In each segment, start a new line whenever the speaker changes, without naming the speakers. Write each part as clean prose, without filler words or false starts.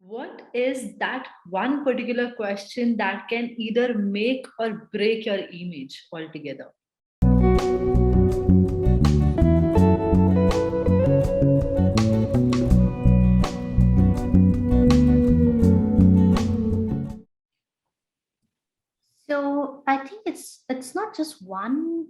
What is that one particular question that can either make or break your image altogether?
So I think it's not just one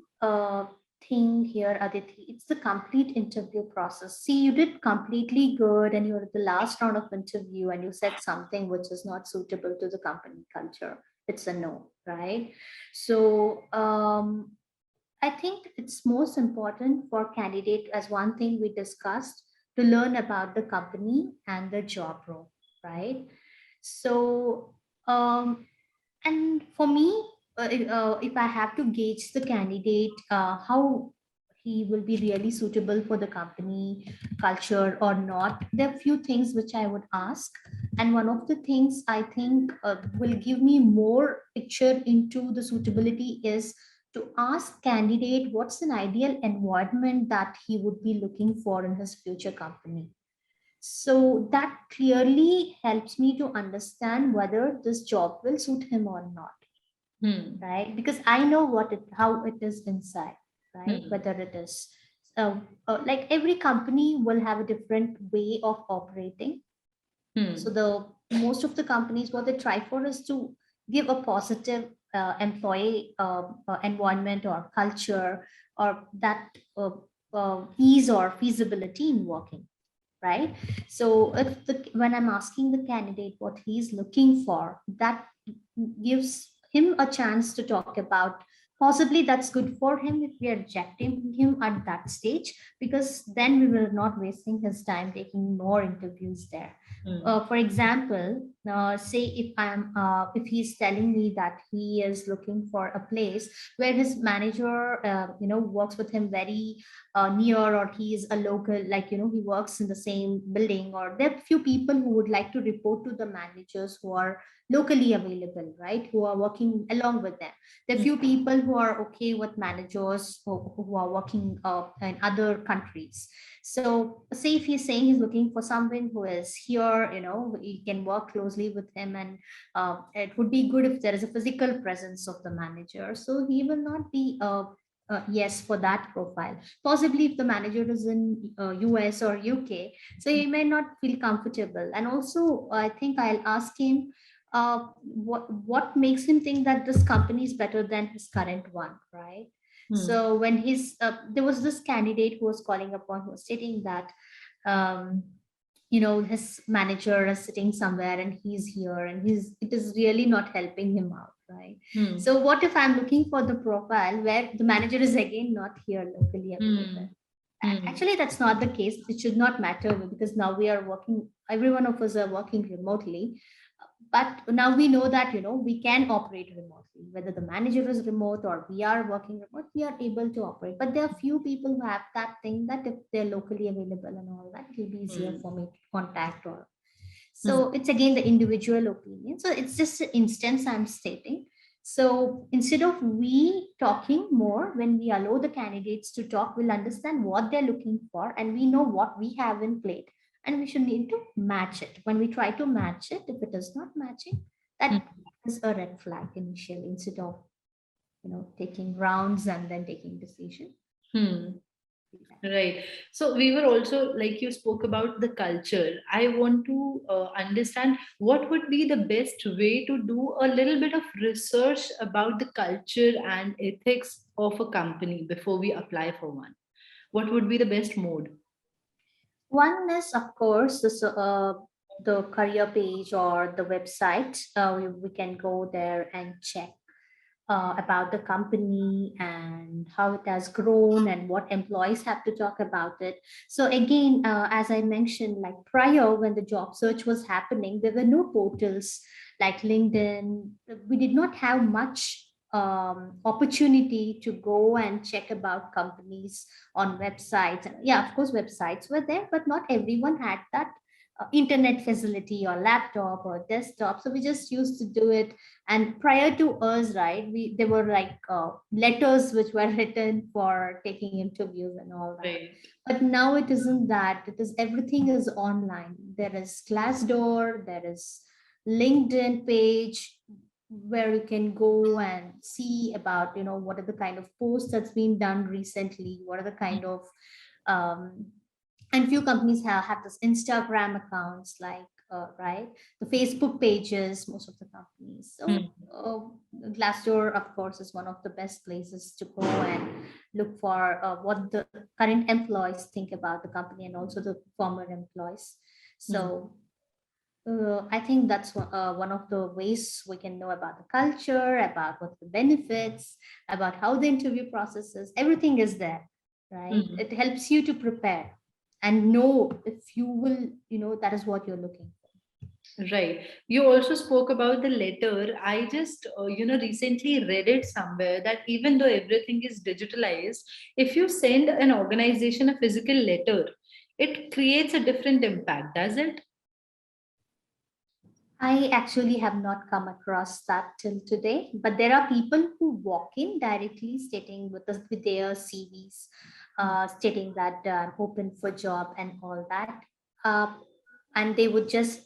thing here, Aditi. It's the complete interview process. See, you did completely good, and you're at the last round of interview, and you said something which is not suitable to the company culture. It's a no, right? So I think it's most important for candidate as one thing we discussed to learn about the company and the job role, right? So and for me, if I have to gauge the candidate, how he will be really suitable for the company culture or not, there are few things which I would ask. And one of the things I think will give me more picture into the suitability is to ask candidate what's an ideal environment that he would be looking for in his future company. So that clearly helps me to understand whether this job will suit him or not,
Hmm.
right? Because I know how it is inside, right?
Hmm.
Whether it is like every company will have a different way of operating. So
Hmm.
the most of the companies, what they try for is to give a positive employee environment or culture, or that ease or feasibility in working, right? So if when I'm asking the candidate what he's looking for, that gives him a chance to talk about, possibly that's good for him if we are rejecting him at that stage, because then we will not wasting his time taking more interviews there.
Hmm.
For example, say if he's telling me that he is looking for a place where his manager works with him very near, or he is a local, like he works in the same building, or there are few people who would like to report to the managers who are locally available, right, who are working along with them. There are
Hmm.
few people who are okay with managers who are working in other countries. So say if he's saying he's looking for someone who is here, he can work closely with him, and it would be good if there is a physical presence of the manager, so he will not be yes for that profile. Possibly if the manager is in US or UK, so he may not feel comfortable. And also I think I'll ask him what makes him think that this company is better than his current one, right?
Hmm.
So when there was this candidate who was calling upon, who was stating that um, his manager is sitting somewhere and he's here, and it is really not helping him out, right?
Hmm.
So what if I'm looking for the profile where the manager is again not here locally available?
Hmm. Hmm.
Actually, that's not the case. It should not matter, because now we are working, every one of us are working remotely. But now we know that we can operate remotely, whether the manager is remote or we are working remote, we are able to operate. But there are few people who have that thing that if they're locally available and all that, it will be easier
Hmm.
for me to contact. Or
Hmm.
so it's again the individual opinion, so it's just an instance I'm stating. So instead of we talking more, when we allow the candidates to talk, we'll understand what they're looking for, and we know what we have in plate, and we should need to match it. When we try to match it, if it is not matching, that
Hmm.
is a red flag initially, instead of taking rounds and then taking decision.
Hmm. Right. So we were also, like you spoke about the culture. I want to understand what would be the best way to do a little bit of research about the culture and ethics of a company before we apply for one. What would be the best mode?
One is, of course, the career page or the website. We can go there and check about the company and how it has grown and what employees have to talk about it. So again, as I mentioned, like prior, when the job search was happening, there were no portals like LinkedIn. We did not have much opportunity to go and check about companies on websites. Yeah, of course, websites were there, but not everyone had that internet facility or laptop or desktop, so we just used to do it. And prior to us, right, we there were like letters which were written for taking interviews and all that.
Right.
But now it isn't that. It is everything is online. There is Glassdoor, there is LinkedIn page where you can go and see about, what are the kind of posts that's been done recently, what are the kind of um, and few companies have this Instagram accounts, like right, the Facebook pages, most of the companies. So
Hmm.
Glassdoor, of course, is one of the best places to go and look for what the current employees think about the company and also the former employees.
Hmm.
So I think that's one of the ways we can know about the culture, about what the benefits, about how the interview process is. Everything is there, right?
Hmm.
It helps you to prepare and know if you will, that is what you're looking for.
Right. You also spoke about the letter. I just, recently read it somewhere that even though everything is digitalized, if you send an organization a physical letter, it creates a different impact, does it?
I actually have not come across that till today, but there are people who walk in directly stating with their CVs, stating that open for job and all that. Uh, and they would just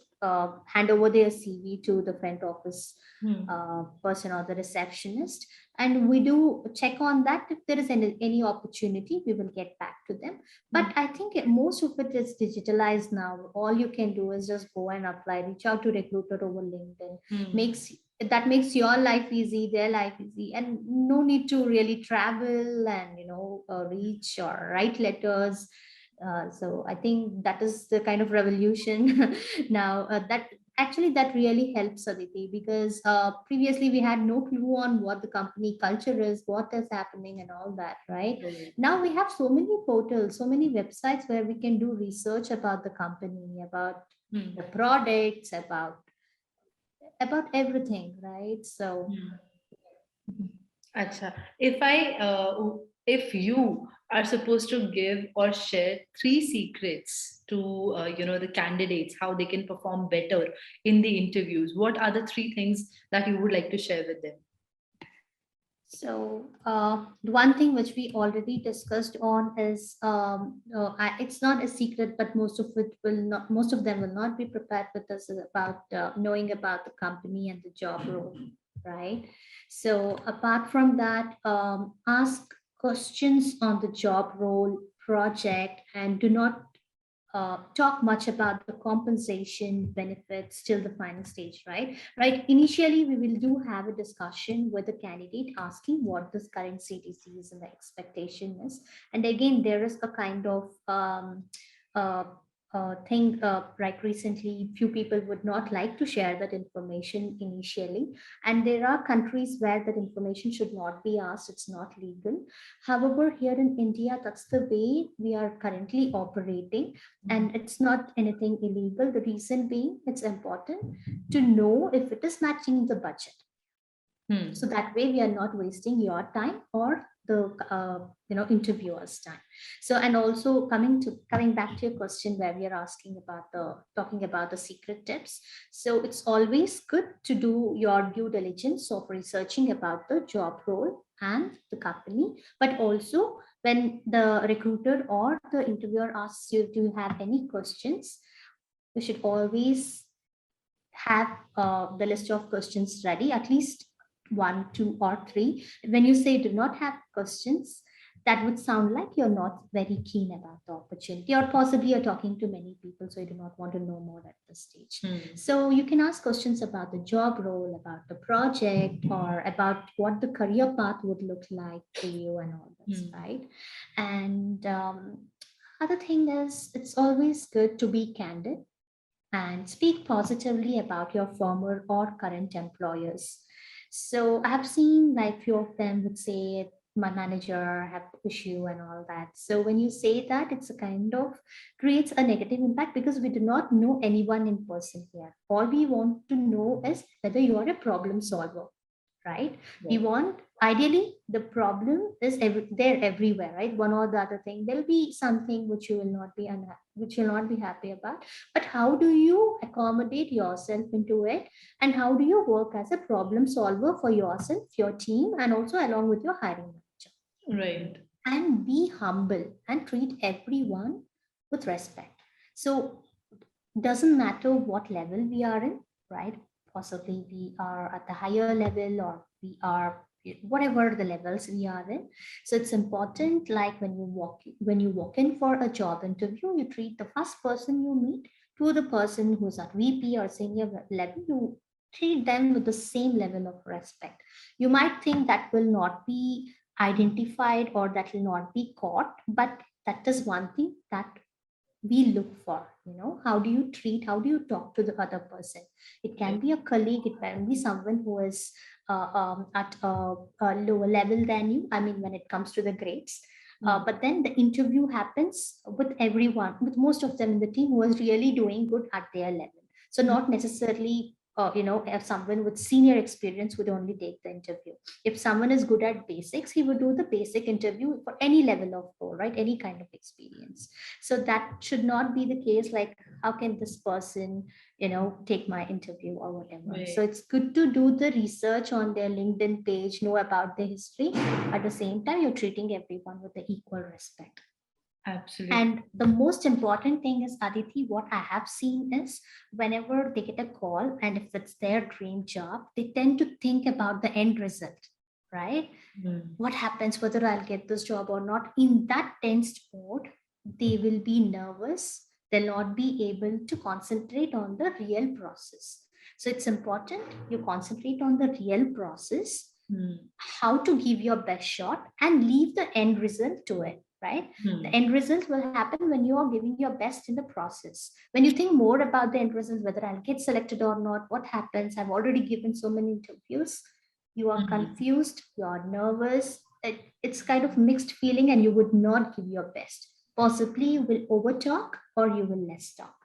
hand over their CV to the front office
Hmm.
person or the receptionist. And we do check on that. If there is any opportunity, we will get back to them.
Hmm.
But I think most of it is digitalized now. All you can do is just go and apply, reach out to recruiter over LinkedIn.
Hmm.
Makes that makes your life easy, their life easy, and no need to really travel and reach or write letters. So I think that is the kind of revolution now that actually that really helps, Aditi, because previously we had no clue on what the company culture is, what is happening, and all that, right?
Right.
Now we have so many portals, so many websites where we can do research about the company, about
Hmm.
the products, about everything, right? So
Hmm. Acha. If you are supposed to give or share three secrets to the candidates, how they can perform better in the interviews, what are the three things that you would like to share with them?
the one thing which we already discussed on is it's not a secret, but most of them will not be prepared with us is about knowing about the company and the job role, right? So apart from that, ask questions on the job role, project, and do not talk much about the compensation benefits till the final stage, right? Right. Initially, we will do have a discussion with the candidate asking what this current CTC is and the expectation is. And again, there is a kind of uh, thing, like recently, few people would not like to share that information initially. And there are countries where that information should not be asked, it's not legal. However, here in India, that's the way we are currently operating,
Mhm.
and it's not anything illegal. The reason being, it's important to know if it is matching the budget, so
Hmm.
that way we are not wasting your time or the interviewers time. So, and also coming back to your question where we are asking about the talking about the secret tips. So it's always good to do your due diligence of researching about the job role and the company, but also when the recruiter or the interviewer asks you, do you have any questions, you should always have the list of questions ready, at least one, two, or three. When you say do not have questions, that would sound like you're not very keen about the opportunity, or possibly you're talking to many people, so you do not want to know more at this stage.
Hmm.
So you can ask questions about the job role, about the project, or about what the career path would look like for you, and all this,
Hmm.
right? And other thing is, it's always good to be candid and speak positively about your former or current employers. So I have seen like few of them would say my manager have issue and all that. So when you say that, it's a kind of creates a negative impact because we do not know anyone in person here. All we want to know is whether you are a problem solver, right? We
Right.
want, ideally, the problem is there everywhere, right? One or the other thing, there'll be something which you will not be which you'll not be happy about, but how do you accommodate yourself into it, and how do you work as a problem solver for yourself, your team, and also along with your hiring manager?
Right.
And be humble and treat everyone with respect. So doesn't matter what level we are in, right? Possibly we are at the higher level, or we are whatever the levels we are in. So it's important, like when you walk in for a job interview, you treat the first person you meet to the person who's at VP or senior level, you treat them with the same level of respect. You might think that will not be identified or that will not be caught, but that is one thing that we look for. How do you treat, how do you talk to the other person? It can
Right.
be a colleague, it can be someone who is at a lower level than you, I mean, when it comes to the grades.
Mm.
But then the interview happens with everyone, with most of them in the team who is really doing good at their level. So not necessarily if someone with senior experience would only take the interview. If someone is good at basics, he would do the basic interview for any level of role, right? Any kind of experience. So that should not be the case, like how can this person take my interview or whatever. So
Right.
it's good to do the research on their LinkedIn page, know about their history. At the same time, you're treating everyone with the equal respect.
Absolutely.
And the most important thing is, Aditi, what I have seen is, whenever they get a call and if it's their dream job, they tend to think about the end result, right?
Mm.
What happens, whether I'll get this job or not. In that tensed mode, they will be nervous. They'll not be able to concentrate on the real process. So it's important you concentrate on the real process,
Mm.
how to give your best shot, and leave the end result to it, right? The
Mm.
end result will happen when you are giving your best in the process. When you think more about the end result, whether I'll get selected or not, what happens, I've already given so many interviews, you are
Mm.
confused, you're nervous, it's kind of mixed feeling, and you would not give your best. Possibly you will overtalk or you will less talk.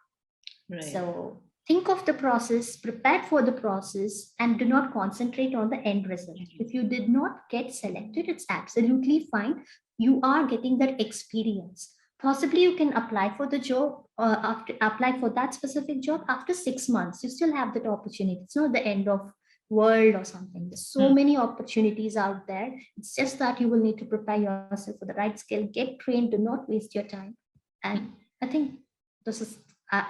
Right.
So think of the process, prepare for the process, and do not concentrate on the end result. If you did not get selected, it's absolutely fine. You are getting that experience. Possibly you can apply for the job, after apply for that specific job after 6 months. You still have that opportunity. It's not the end of world or something. There's so
Mm.
many opportunities out there. It's just that you will need to prepare yourself for the right skill. Get trained. Do not waste your time. And I think this is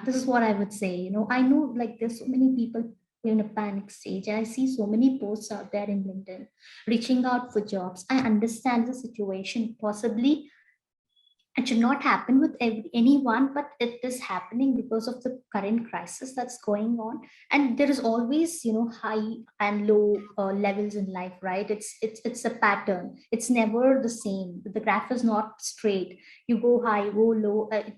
this is what I would say. I know, like, there's so many people in a panic stage, and I see so many posts out there in LinkedIn reaching out for jobs. I understand the situation. Possibly it should not happen with anyone, but it is happening because of the current crisis that's going on. And there is always, high and low levels in life, right? It's a pattern. It's never the same. The graph is not straight. You go high, go low. It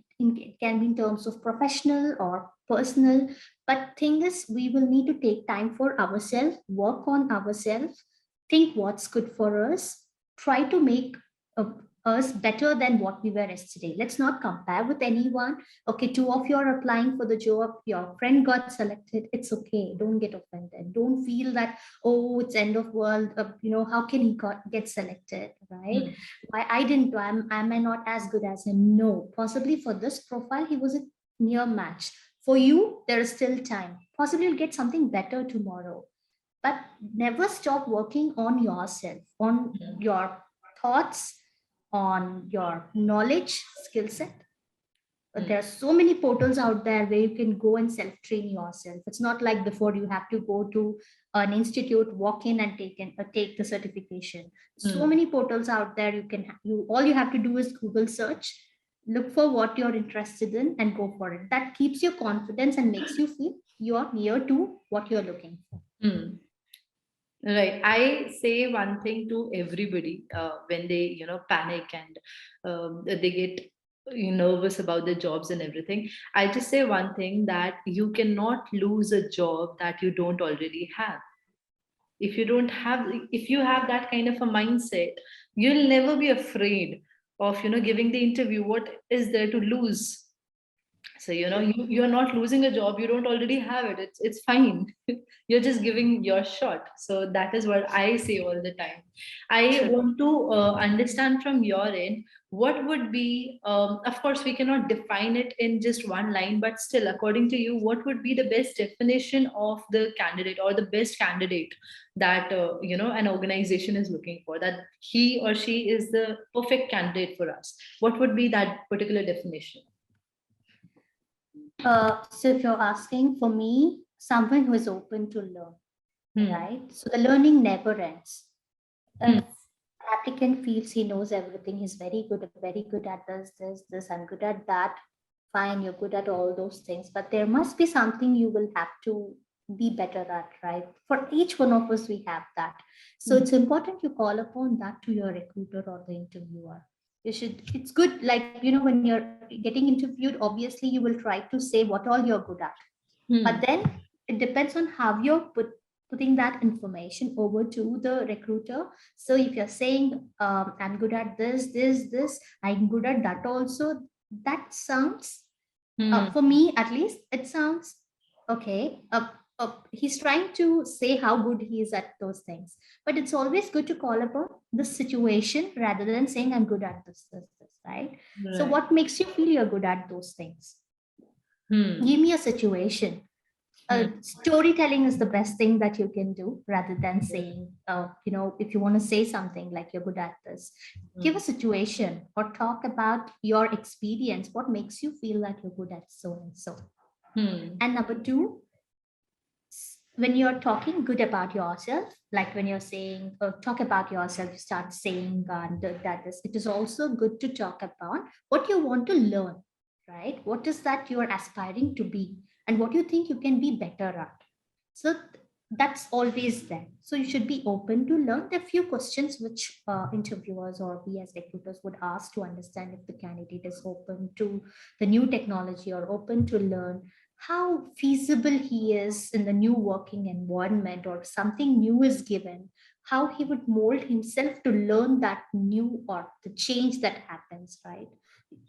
can be in terms of professional or personal. But thing is, we will need to take time for ourselves, work on ourselves, think what's good for us, try to make uh, us better than what we were yesterday. Let's not compare with anyone. Okay, two of you are applying for the job, your friend got selected. It's okay. Don't get offended. Don't feel that, oh, it's end of world. How can he get selected, right?
Mm.
Why I didn't do? Am I not as good as him? No. Possibly for this profile, he was a near match. For you, there is still time. Possibly you'll get something better tomorrow. But never stop working on yourself, on
Mm.
your thoughts, on your knowledge, skill set. But
Mm.
there are so many portals out there where you can go and self train yourself. It's not like before, you have to go to an institute, walk in and take the certification. So
Mm.
many portals out there. You all you have to do is Google search, look for what you're interested in, and go for it. That keeps your confidence and makes you feel you're near to what you're looking for.
Mm. Right. I say one thing to everybody when they, panic and they get nervous about their jobs and everything. I just say one thing, that you cannot lose a job that you don't already have. If you don't have, if you have that kind of a mindset, you'll never be afraid of, giving the interview. What is there to lose? So you're not losing a job, you don't already have it, it's fine. You're just giving your shot. So that is what I say all the time. I
True.
want to understand from your end, what would be, of course we cannot define it in just one line, but still, according to you, what would be the best definition of the candidate, or the best candidate that an organization is looking for, that he or she is the perfect candidate for us? What would be that particular definition?
So if you're asking for me, someone who is open to learn,
Hmm.
right? So the learning never ends.
Hmm.
If applicant feels he knows everything, he's very good at this, I'm good at that. Fine, you're good at all those things, but there must be something you will have to be better at, right? For each one of us, we have that. So
Hmm.
it's important you call upon that to your recruiter or the interviewer. You should, it's good, like, when you're getting interviewed, obviously you will try to say what all you're good at. But
Hmm.
then it depends on how you're putting that information over to the recruiter. So if you're saying, I'm good at this, I'm good at that also, that sounds,
Hmm.
for me at least, it sounds okay. He's trying to say how good he is at those things. But it's always good to call upon the situation rather than saying I'm good at this, right? So
Right.
what makes you feel you're good at those things?
Hmm.
Give me a situation.
Hmm.
Storytelling is the best thing that you can do rather than saying, if you want to say something like you're good at this, give a
Hmm.
situation or talk about your experience, what makes you feel like you're good at so and so.
Hmm.
And number two, when you're talking good about yourself, like when you're saying, talk about yourself, you start saying that this, it is also good to talk about what you want to learn, right? What is that you're aspiring to be, and what you think you can be better at. So that's always there. So you should be open to learn. There are few questions which interviewers or we as recruiters would ask to understand if the candidate is open to the new technology or open to learn, how feasible he is in the new working environment, or something new is given, how he would mold himself to learn that new or the change that happens, right?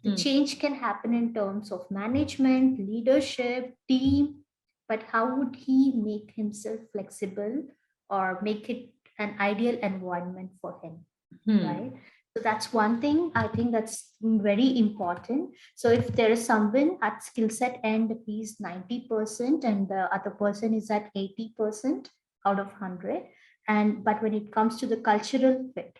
The
Hmm.
change can happen in terms of management, leadership, team, but how would he make himself flexible or make it an ideal environment for him,
Hmm.
right? So that's one thing I think that's very important. So if there is someone at skill set end, he's 90% and the other person is at 80% out of 100. And but when it comes to the cultural fit,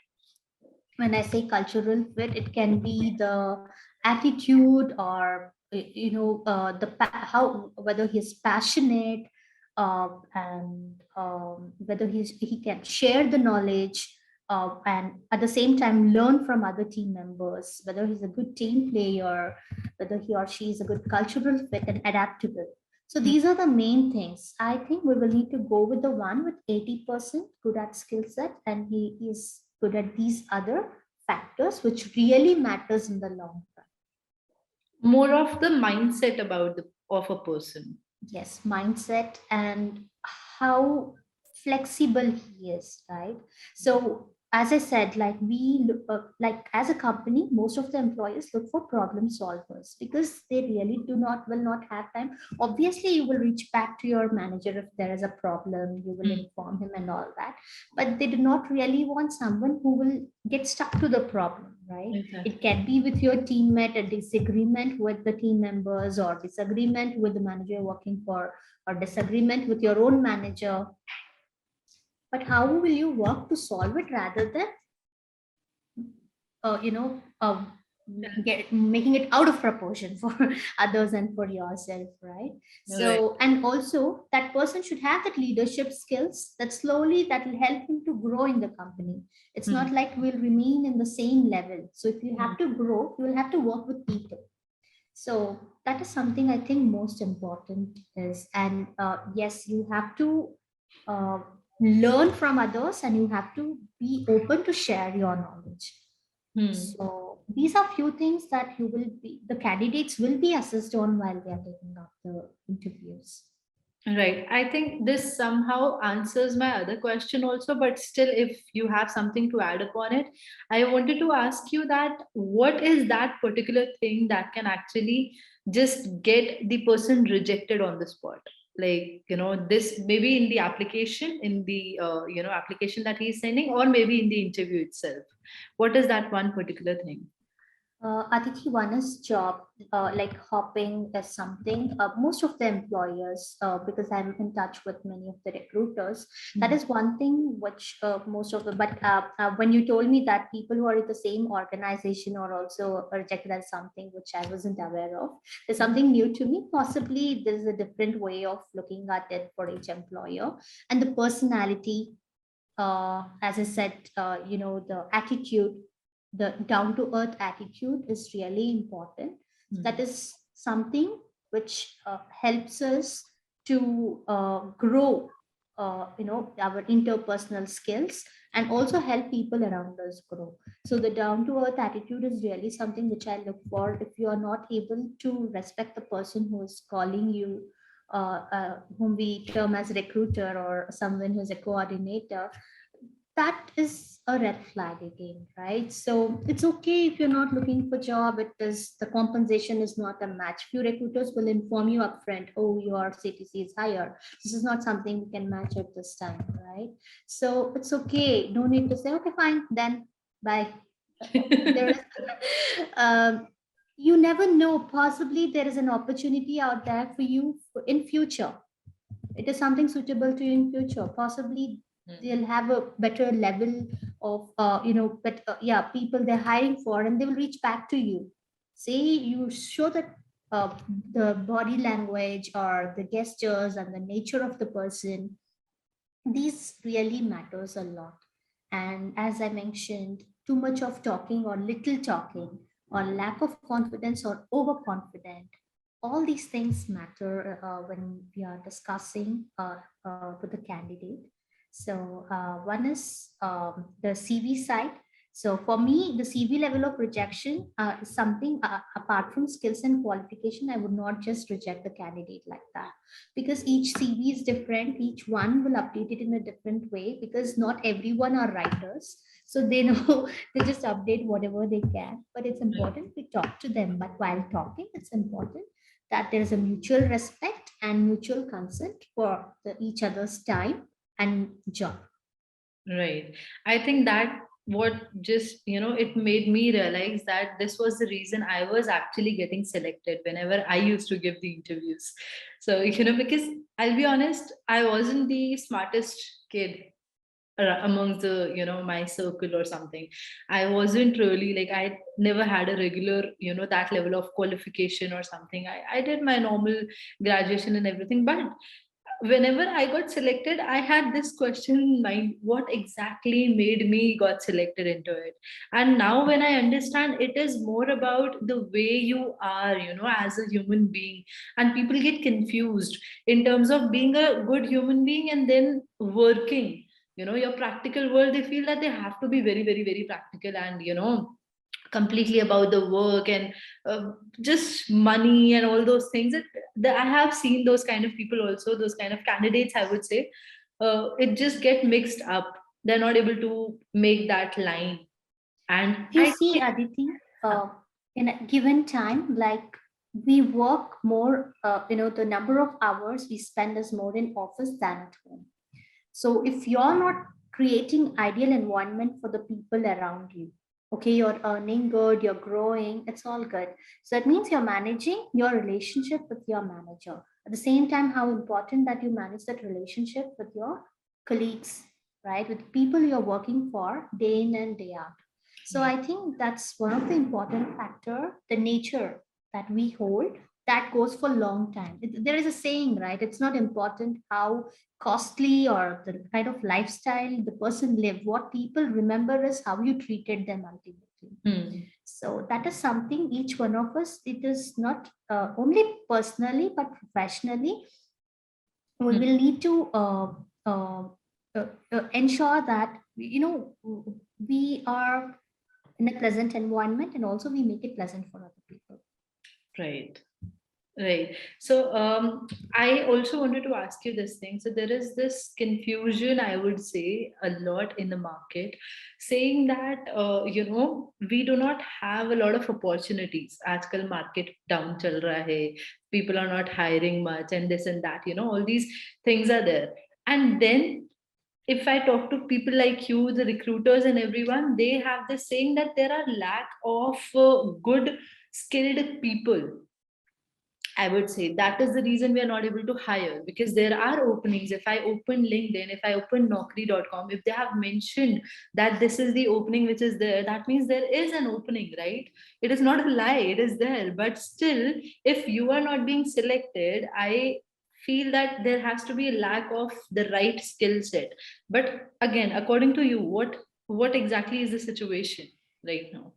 when I say cultural fit, it can be the attitude or how, whether he's passionate, and whether he can share the knowledge, and at the same time learn from other team members, whether he's a good team player, whether he or she is a good cultural fit and adaptable. So
Hmm.
these are the main things. I think we will need to go with the one with 80% good at skill set and he is good at these other factors, which really matters in the long run.
More of the mindset about the of a person.
Yes, mindset and how flexible he is, right? So as I said, like like as a company, most of the employees look for problem solvers because they really will not have time. Obviously you will reach back to your manager if there is a problem, you will
Hmm.
inform him and all that, but they do not really want someone who will get stuck to the problem, right? It
Exactly.
can be with your teammate, a disagreement with the team members, or disagreement with the manager you're working for, or disagreement with your own manager. But how will you work to solve it rather than, uh, you know, um, making it out of proportion for others and for yourself, right?
Right.
So, and also that person should have that leadership skills that slowly that will help him to grow in the company. It's
Hmm.
not like we'll remain in the same level. So if you
Hmm.
have to grow, you will have to work with people. So that is something I think most important is, and yes, you have to uh, learn from others and you have to be open to share your knowledge.
Hmm.
So these are few things that the candidates will be assessed on while they are taking up the interviews.
Right. I think this somehow answers my other question also, but still, if you have something to add upon it, I wanted to ask you that what is that particular thing that can actually just get the person rejected on the spot? Like, this maybe in the application, in the application that he's sending, or maybe in the interview itself. What is that one particular thing?
Aditi, one is job, like hopping is something. Most of the employers, because I'm in touch with many of the recruiters, that
Hmm.
is one thing which most of the. But when you told me that people who are in the same organization are also rejected as something which I wasn't aware of, there's something new to me. Possibly there is a different way of looking at it for each employer, and the personality, as I said, the attitude, the down to earth attitude is really important. That
Hmm.
is something which helps us to grow, our interpersonal skills, and also help people around us grow. So the down to earth attitude is really something which I look for. If you are not able to respect the person who is calling you, whom we term as recruiter or someone who's a coordinator, that is a red flag again, right? So it's okay if you're not looking for job. It is the compensation is not a match. Few recruiters will inform you upfront, oh, your CTC is higher. This is not something we can match at this time, right? So it's okay. No need to say, okay, fine, then bye. There is, um, you never know. Possibly there is an opportunity out there for you in future. It is something suitable to you in future. Possibly
Hmm.
they'll have a better level of but yeah, people they're hiring for, and they will reach back to you. Say you show that the body language or the gestures and the nature of the person, these really matters a lot. And as I mentioned, too much of talking or little talking, or lack of confidence or overconfident, all these things matter when we are discussing with the candidate. So one is the CV side. So for me, the CV level of rejection is something apart from skills and qualification. I would not just reject the candidate like that, because each CV is different. Each one will update it in a different way, because not everyone are writers. So they know they just update whatever they can. But it's important we talk to them. But while talking, it's important that there is a mutual respect and mutual consent for each other's time and job.
Right. I think that what just, it made me realize that this was the reason I was actually getting selected whenever I used to give the interviews. So, because I'll be honest, I wasn't the smartest kid amongst the, my circle or something. I wasn't really like, I never had a regular, that level of qualification or something. I did my normal graduation and everything, but whenever I got selected, I had this question in mind: what exactly made me got selected into it? And now when I understand, it is more about the way you are, as a human being. And people get confused in terms of being a good human being and then working. Your practical world, they feel that they have to be very, very, very practical and, completely about the work and just money and all those things. I have seen those kind of people also, those kind of candidates, I would say. It just get mixed up. They're not able to make that line. And
You see, Aditi, in a given time, like we work more, the number of hours we spend is more in office than at home. So if you're not creating ideal environment for the people around you, okay, you're earning good, you're growing, it's all good. So it means you're managing your relationship with your manager. At the same time, how important that you manage that relationship with your colleagues, right? With people you're working for day in and day out. So I think that's one of the important factor, the nature that we hold, that goes for long time. There is a saying, right? It's not important how costly or the kind of lifestyle the person lived. What people remember is how you treated them ultimately.
Hmm.
So that is something each one of us, it is not only personally but professionally, we
Hmm.
will need to ensure that we are in a pleasant environment, and also we make it pleasant for other people.
Right. Right. So I also wanted to ask you this thing. So there is this confusion, I would say, a lot in the market, saying that we do not have a lot of opportunities. Aajkal market down chal raha hai. People are not hiring much, and this and that. All these things are there. And then if I talk to people like you, the recruiters and everyone, they have this saying that there are lack of good skilled people. I would say that is the reason we are not able to hire, because there are openings. If I open LinkedIn, if I open Naukri.com, if they have mentioned that this is the opening which is there, that means there is an opening, right? It is not a lie, it is there. But still, if you are not being selected, I feel that there has to be a lack of the right skill set. But again, according to you, what exactly is the situation right now?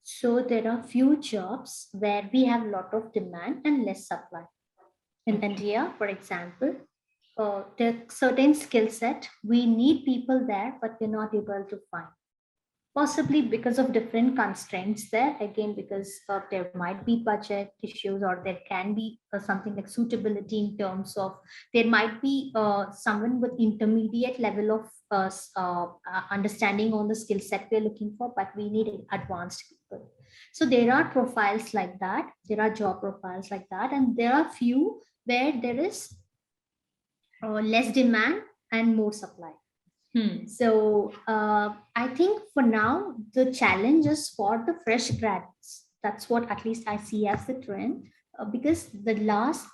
So there are few jobs where we have a lot of demand and less supply. In
Okay.
India, for example, there certain skill set we need people there, but we're not able to find. Possibly because of different constraints there. Again, because there might be budget issues, or there can be something like suitability in terms of there might be someone with intermediate level of understanding on the skill set we're looking for, but we need advanced people. So there are profiles like that, there are job profiles like that, and there are few where there is less demand and more supply.
Hmm.
So I think for now, the challenge is for the fresh grads. That's what at least I see as the trend, because the last,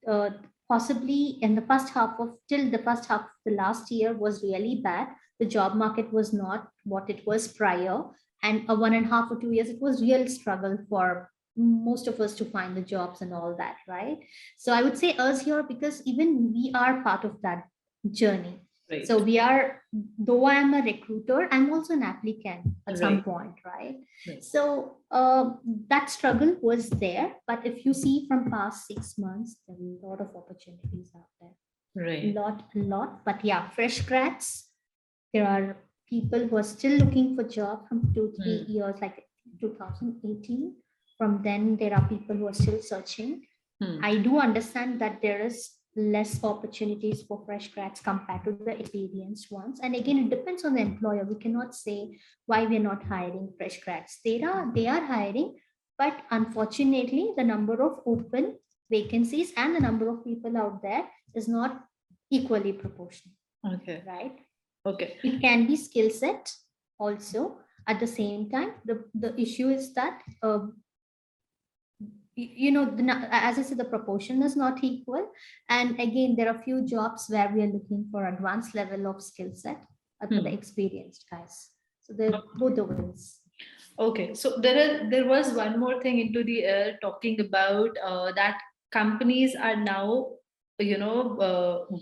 uh, possibly in the first half of till the first half of the last year was really bad. The job market was not what it was prior, and a 1.5 or 2 years it was real struggle for most of us to find the jobs and all that, right? So I would say us here, because even we are part of that journey. So
Right.
we are, though I am a recruiter, I'm also an applicant at some
Right.
point, right?
Right.
So that struggle was there. But if you see from past 6 months, there are a lot of opportunities out there.
Right.
A lot. But yeah, fresh grads, there are people who are still looking for job from two, three
Hmm.
years, like 2018. From then, there are people who are still searching.
Hmm.
I do understand that there is less opportunities for fresh grads compared to the experienced ones. And again, it depends on the employer. We cannot say why we're not hiring fresh grads. They are hiring, but unfortunately, the number of open vacancies and the number of people out there is not equally proportional,
Okay.
right?
Okay.
It can be skill set also. At the same time, the issue is that as I said, the proportion is not equal. And again, there are few jobs where we are looking for advanced level of skill set for the
Hmm.
experienced guys. So they're both the ways.
Okay. So there was one more thing into the air talking about that companies are now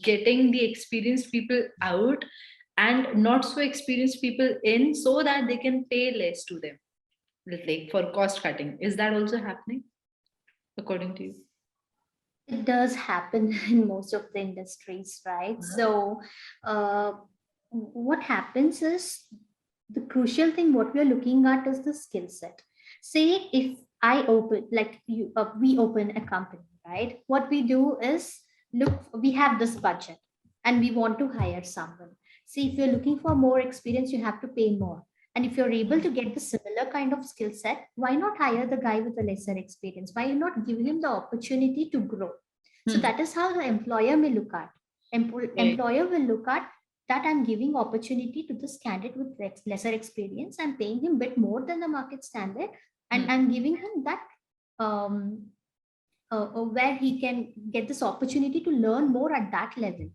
getting the experienced people out and not so experienced people in, so that they can pay less to them, like for cost cutting. Is that also happening according to you?
It does happen in most of the industries, right?
Uh-huh.
So uh, what happens is, the crucial thing what we are looking at is the skill set. Say if I open, like you we open a company, right? What we do is, look, we have this budget and we want to hire someone. See, if you're looking for more experience, you have to pay more. And if you're able to get the similar kind of skill set, why not hire the guy with the lesser experience? Why not give him the opportunity to grow? So
Hmm.
that is how the employer may look at.
Right.
Employer will look at that I'm giving opportunity to this candidate with lesser experience. I'm paying him a bit more than the market standard, and
Hmm.
I'm giving him that um, where he can get this opportunity to learn more at that level.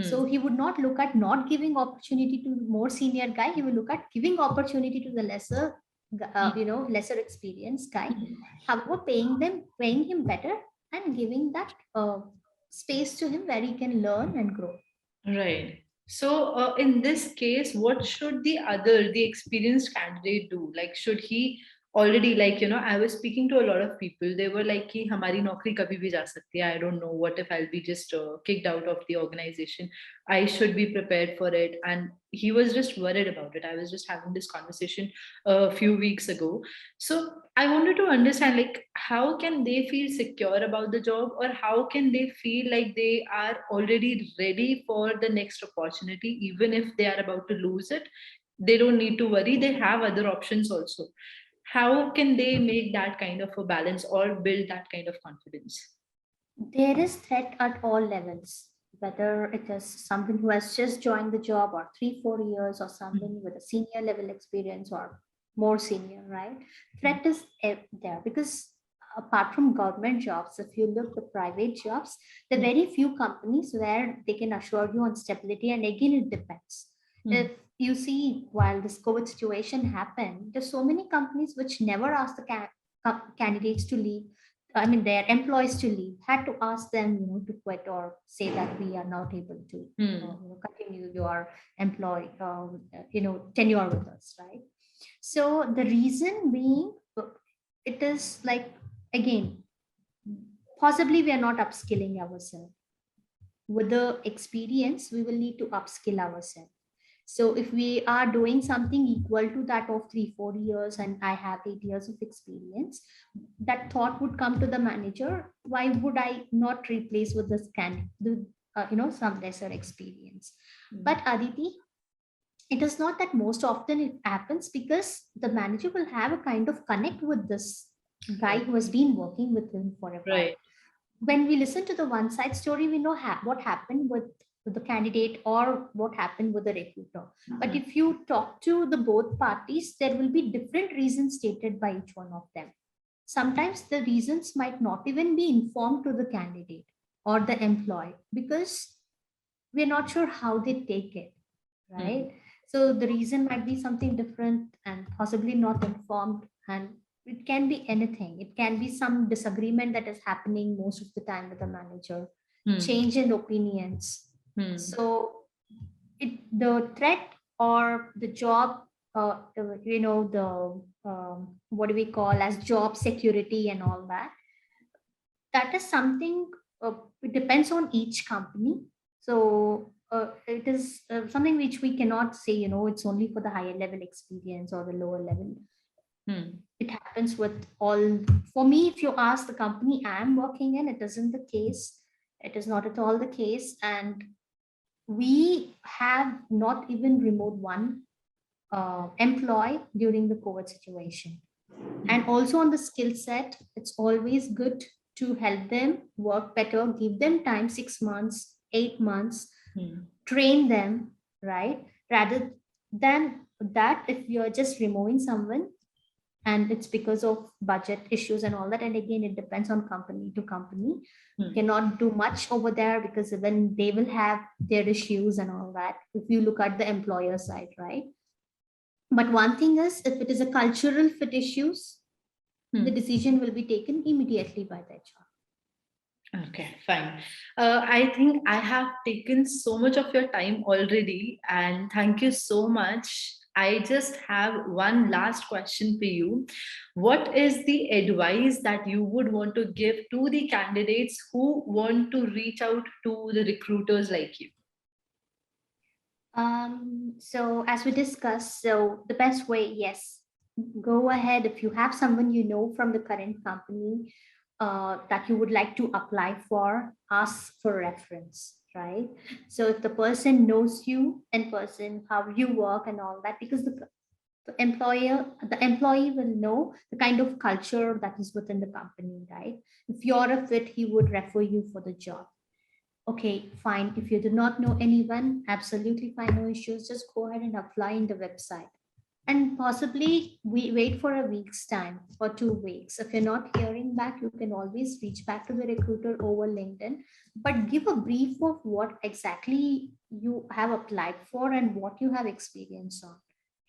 So
Hmm.
he would not look at not giving opportunity to more senior guy. He will look at giving opportunity to the lesser experienced guy. However, paying him better and giving that space to him where he can learn and grow.
Right. So, in this case, what should the experienced candidate do? Like, should he already, like, I was speaking to a lot of people. They were like ki hamari naukri kabhi bhi ja sakti hai. I don't know what if I'll be just kicked out of the organization. I should be prepared for it. And he was just worried about it. I was just having this conversation a few weeks ago. So I wanted to understand, like, how can they feel secure about the job, or how can they feel like they are already ready for the next opportunity, even if they are about to lose it. They don't need to worry, they have other options also. How can they make that kind of a balance or build that kind of confidence?
There is threat at all levels, whether it is someone who has just joined the job or 3 4 years, or
Mm,
someone with a senior level experience or more senior, right? Threat is there because apart from government jobs, if you look the private jobs, there are
mm,
very few companies where they can assure you on stability. And again, it depends.
mm,
If you see, while this COVID situation happened, there's so many companies which never ask the candidates to leave. I mean, their employees to leave, had to ask them, to quit or say that we are not able to,
mm,
continue your employee, tenure with us, right? So the reason being, it is like, again, possibly we are not upskilling ourselves. With the experience, we will need to upskill ourselves. So if we are doing something equal to that of 3 4 years and I have 8 years of experience, that thought would come to the manager: why would I not replace with this candidate, some lesser experience?
mm.
But Aditi, it is not that most often it happens, because the manager will have a kind of connect with this guy
Right.
who has been working with him for a while.
Right.
When we listen to the one side story, we know what happened with the candidate or what happened with the recruiter. But
Mm,
if you talk to the both parties, there will be different reasons stated by each one of them. Sometimes the reasons might not even be informed to the candidate or the employee, because we're not sure how they take it,
mm,
right? So the reason might be something different and possibly not informed. And it can be anything. It can be some disagreement that is happening most of the time with the manager,
mm,
change in opinions.
mm,
So the threat or the job, the what do we call as job security and all that, that is something, it depends on each company. So it is something which we cannot say, it's only for the higher level experience or the lower level.
mm,
It happens with all. For me, if you ask the company I am working in, it isn't the case. It is not at all the case. And we have not even removed one employee during the COVID situation. And
mm,
also on the skill set, it's always good to help them work better, give them time, 6 months, 8 months,
mm.
train them, right? Rather than that, if you're just removing someone and it's because of budget issues and all that, and again, it depends on company to company. You
Mm.
cannot do much over there, because even they will have their issues and all that, if you look at the employer side, right? But one thing is, if it is a cultural fit issues, the
Hmm.
decision will be taken immediately by the HR.
Okay, fine. I think I have taken so much of your time already, and thank you so much. I just have one last question for you. What is the advice that you would want to give to the candidates who want to reach out to the recruiters like you?
So as we discussed, so the best way, yes, go ahead. If you have someone you know from the current company that you would like to apply for, ask for reference, right? So if the person knows you in person, how you work and all that, because the employee will know the kind of culture that is within the company, right? If you're a fit, he would refer you for the job. Okay, fine. If you do not know anyone, absolutely fine, no issues. Just go ahead and apply in the website. And possibly we wait for a week's time or 2 weeks. If you're not hearing back, you can always reach back to the recruiter over LinkedIn, but give a brief of what exactly you have applied for and what you have experience on,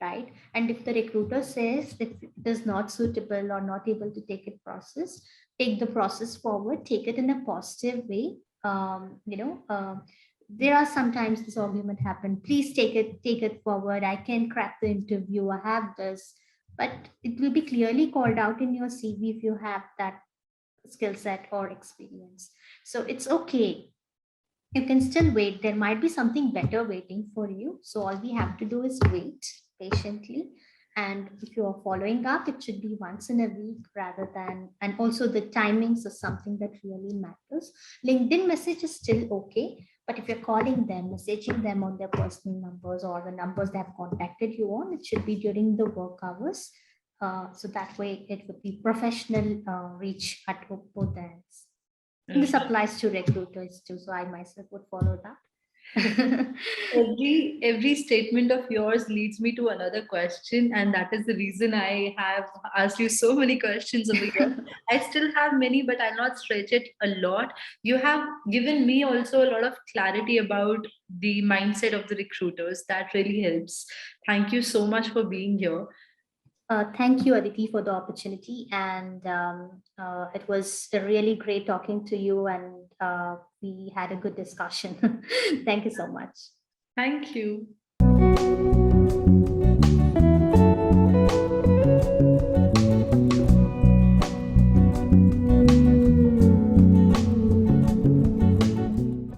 right? And if the recruiter says if it is not suitable or not able to take the process forward, take it in a positive way. There are sometimes this argument happen, please take it forward, I can crack the interview, I have this, but it will be clearly called out in your CV if you have that skill set or experience. So it's okay, you can still wait. There might be something better waiting for you. So all we have to do is wait patiently. And if you are following up, it should be once in a week rather than, and also the timings is something that really matters. LinkedIn message is still okay. But if you're calling them, messaging them on their personal numbers or the numbers they have contacted you on, it should be during the work hours. So that way it would be professional reach at both ends. And this
Right.
applies to recruiters too, so I myself would follow that.
Every statement of yours leads me to another question, and that is the reason I have asked you so many questions over here. I still have many, but I'll not stretch it a lot. You have given me also a lot of clarity about the mindset of the recruiters. That really helps. Thank you so much for being here.
Thank you, Aditi, for the opportunity. And it was really great talking to you, and we had a good discussion. Thank you so much.
Thank you.